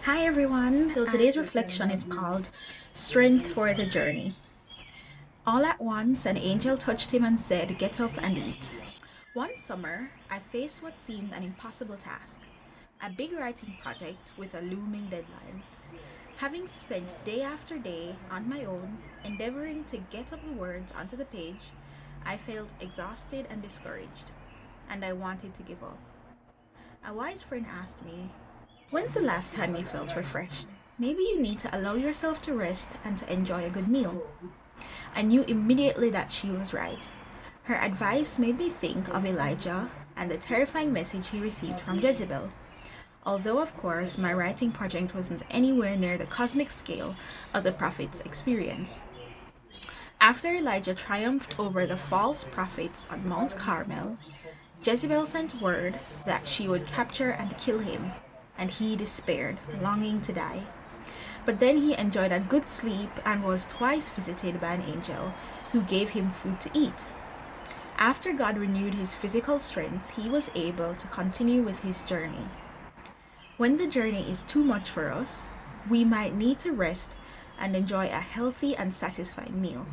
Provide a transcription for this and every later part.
Hi everyone! So today's reflection is called Strength for the Journey. All at once, an angel touched him and said, "Get up and eat." One summer, I faced what seemed an impossible task, a big writing project with a looming deadline. Having spent day after day on my own, endeavoring to get up the words onto the page, I felt exhausted and discouraged, and I wanted to give up. A wise friend asked me, "When's the last time you felt refreshed? Maybe you need to allow yourself to rest and to enjoy a good meal." I knew immediately that she was right. Her advice made me think of Elijah and the terrifying message he received from Jezebel. Although, of course, my writing project wasn't anywhere near the cosmic scale of the prophet's experience. After Elijah triumphed over the false prophets on Mount Carmel, Jezebel sent word that she would capture and kill him, and he despaired, longing to die. But then he enjoyed a good sleep and was twice visited by an angel who gave him food to eat. After God renewed his physical strength, he was able to continue with his journey. When the journey is too much for us, we might need to rest and enjoy a healthy and satisfying meal.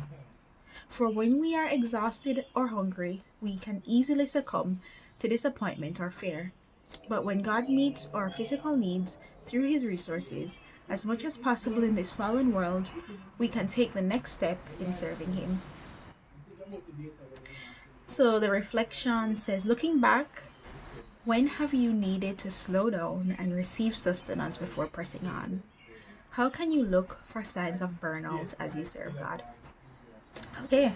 For when we are exhausted or hungry, we can easily succumb to disappointment or fear. But when God meets our physical needs through his resources, as much as possible in this fallen world, we can take the next step in serving him. So the reflection says, looking back, when have you needed to slow down and receive sustenance before pressing on? How can you look for signs of burnout as you serve God? Okay.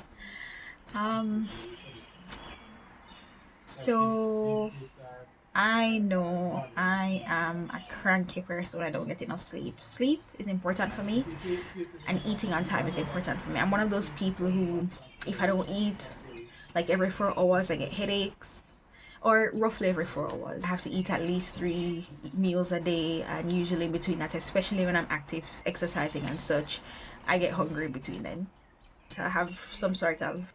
So I know I am a cranky person when I don't get enough sleep. Sleep is important for me, and eating on time is important for me. I'm one of those people who, if I don't eat, like every 4 hours, I get headaches, or roughly every 4 hours. I have to eat at least 3 meals a day, and usually in between that, especially when I'm active, exercising and such, I get hungry between then. So I have some sort of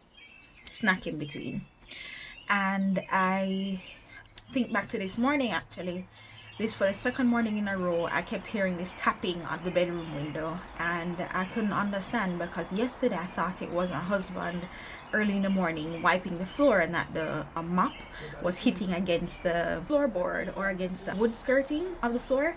snack in between. And I think back to this morning actually. This for the second morning in a row, I kept hearing this tapping on the bedroom window, and I couldn't understand because yesterday I thought it was my husband early in the morning wiping the floor, and that the mop was hitting against the floorboard or against the wood skirting of the floor,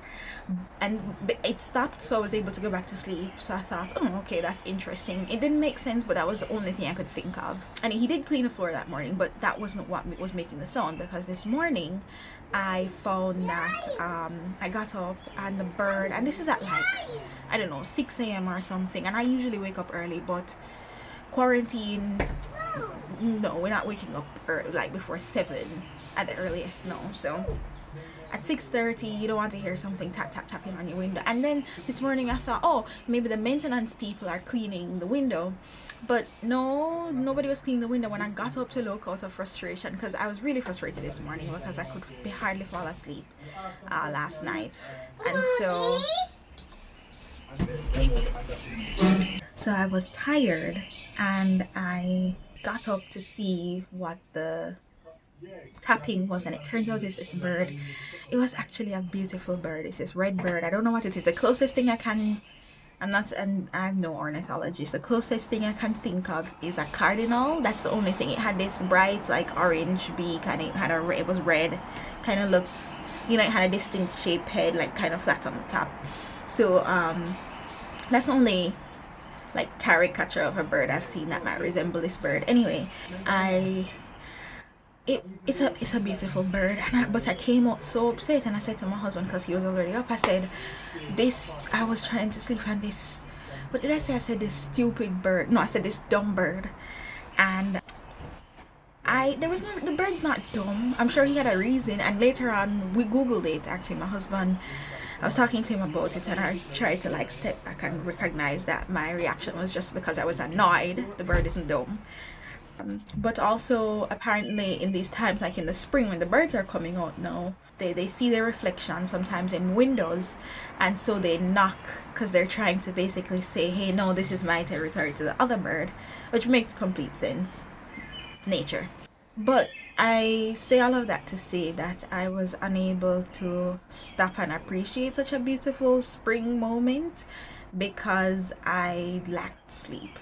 and it stopped, so I was able to go back to sleep. So I thought, oh, okay, that's interesting. It didn't make sense, but that was the only thing I could think of. And he did clean the floor that morning, but that wasn't what was making the sound, because this morning I found that I got up and the bird, and this is at like, I don't know, 6 a.m. or something, and I usually wake up early, but quarantine, no, we're not waking up early, like before 7 at the earliest, no. So at 6:30 you don't want to hear something tapping on your window. And then this morning I thought, oh, maybe the maintenance people are cleaning the window, but no, nobody was cleaning the window when I got up to look, out of frustration, because I was really frustrated this morning because I could hardly fall asleep last night. And so I was tired, and I got up to see what the tapping was, and it turns out it's this bird. It was actually a beautiful bird. It's this red bird. I don't know what it is. The closest thing I can, I'm no ornithologist. The closest thing I can think of is a cardinal. That's the only thing. It had this bright like orange beak, and it was red, kind of looked, it had a distinct shaped head, like kind of flat on the top. So that's the only like caricature of a bird I've seen that might resemble this bird. Anyway, it's a beautiful bird, but I came out so upset, and I said to my husband, because he was already up, I said, I was trying to sleep, and this, what did I say? I said this stupid bird, no, I said this dumb bird. And the bird's not dumb. I'm sure he had a reason, and later on we googled it. Actually, my husband, I was talking to him about it, and I tried to like step back and recognize that my reaction was just because I was annoyed. The bird isn't dumb. But also apparently in these times, like in the spring when the birds are coming out now, they see their reflection sometimes in windows, and so they knock because they're trying to basically say, hey, no, this is my territory, to the other bird, which makes complete sense. Nature. But I say all of that to say that I was unable to stop and appreciate such a beautiful spring moment because I lacked sleep.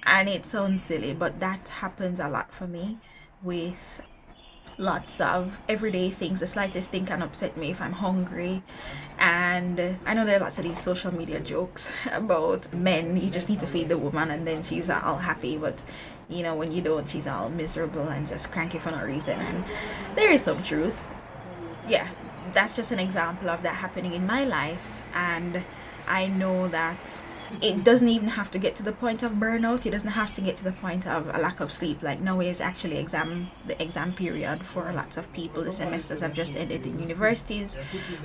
And it sounds silly, but that happens a lot for me with lots of everyday things. The slightest thing can upset me if I'm hungry. And I know there are lots of these social media jokes about men. You just need to feed the woman and then she's all happy. But you know, when you don't, she's all miserable and just cranky for no reason. And there is some truth. Yeah, that's just an example of that happening in my life. And I know that it doesn't even have to get to the point of burnout. It doesn't have to get to the point of a lack of sleep. Like now is actually the exam period for lots of people. The semesters have just ended in universities,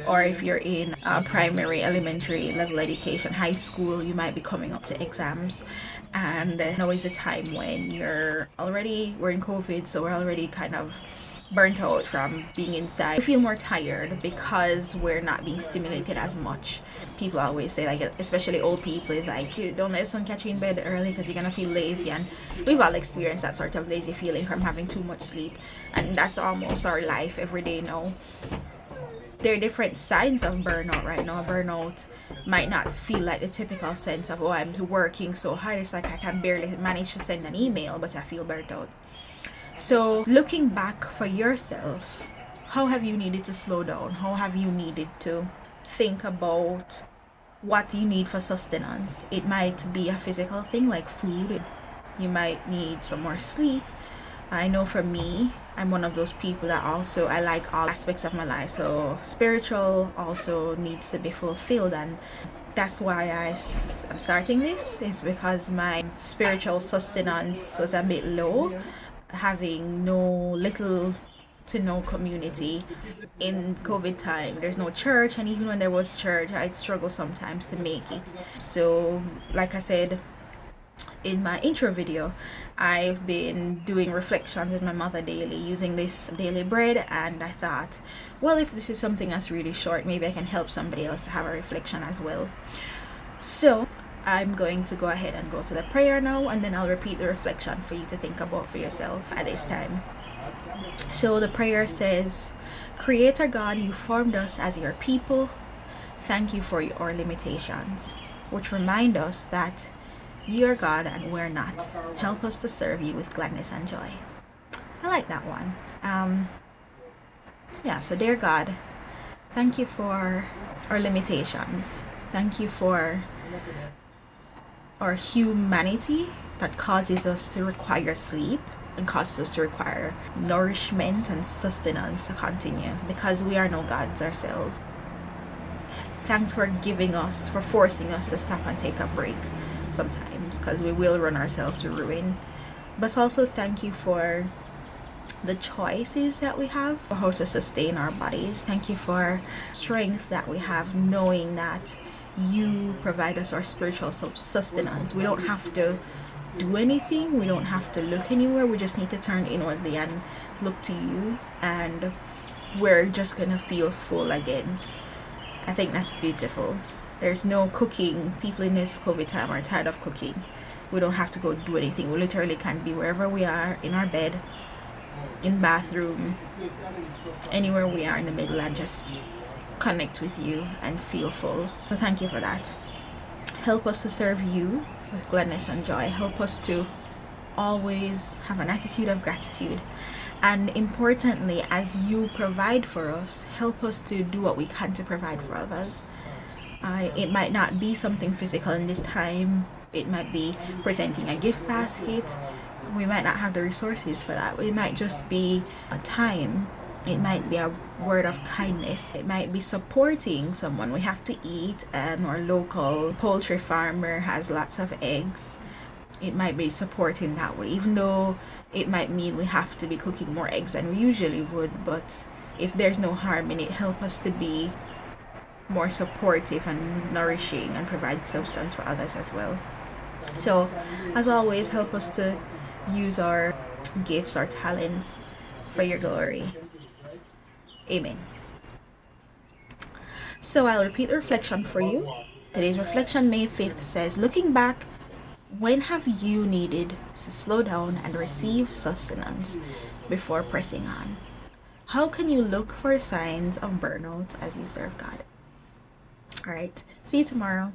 or if you're in primary, elementary level education, high school, you might be coming up to exams. And now is a time when we're in COVID, so we're already kind of burnt out from being inside. We feel more tired because we're not being stimulated as much. People always say, like, especially old people, is like, you don't let the sun catch you in bed early because you're gonna feel lazy. And we've all experienced that sort of lazy feeling from having too much sleep, and that's almost our life every day now. There are different signs of burnout right now. Burnout might not feel like the typical sense of, oh, I'm working so hard, it's like I can barely manage to send an email, but I feel burnt out. So looking back for yourself, how have you needed to slow down? How have you needed to think about what you need for sustenance? It might be a physical thing like food. You might need some more sleep. I know for me, I'm one of those people that also, I like all aspects of my life. So spiritual also needs to be fulfilled, and that's why I'm starting this. It's because my spiritual sustenance was a bit low, having little to no community in COVID time. There's no church, and even when there was church, I'd struggle sometimes to make it. So like I said in my intro video, I've been doing reflections with my mother daily using this daily bread, and I thought, well, if this is something that's really short, maybe I can help somebody else to have a reflection as well. So I'm going to go ahead and go to the prayer now, and then I'll repeat the reflection for you to think about for yourself at this time. So the prayer says, Creator God, you formed us as your people. Thank you for our limitations, which remind us that you are God and we're not. Help us to serve you with gladness and joy. I like that one. So dear God, thank you for our limitations. Thank you for our humanity that causes us to require sleep and causes us to require nourishment and sustenance to continue, because we are no gods ourselves. Thanks for forcing us to stop and take a break sometimes, because we will run ourselves to ruin. But also thank you for the choices that we have for how to sustain our bodies. Thank you for strength that we have, knowing that you provide us our spiritual sustenance. We don't have to do anything, we don't have to look anywhere, we just need to turn inwardly and look to you, and we're just gonna feel full again. I think that's beautiful. There's no cooking. People in this COVID time are tired of cooking. We don't have to go do anything. We literally can be wherever we are, in our bed, in bathroom, anywhere we are in the middle, and just connect with you and feel full. So thank you for that. Help us to serve you with gladness and joy. Help us to always have an attitude of gratitude, and importantly, as you provide for us, help us to do what we can to provide for others. It might not be something physical in this time. It might be presenting a gift basket. We might not have the resources for that. It might just be a time. It might be a word of kindness. It might be supporting someone. We have to eat, and our local poultry farmer has lots of eggs. It might be supporting that way, even though it might mean we have to be cooking more eggs than we usually would. But if there's no harm in it, help us to be more supportive and nourishing and provide substance for others as well. So as always, help us to use our gifts, our talents for your glory. Amen. So I'll repeat the reflection for you. Today's reflection, May 5th, says, looking back, When have you needed to slow down and receive sustenance before pressing on? How can you look for signs of burnout as you serve God? All right. See you tomorrow.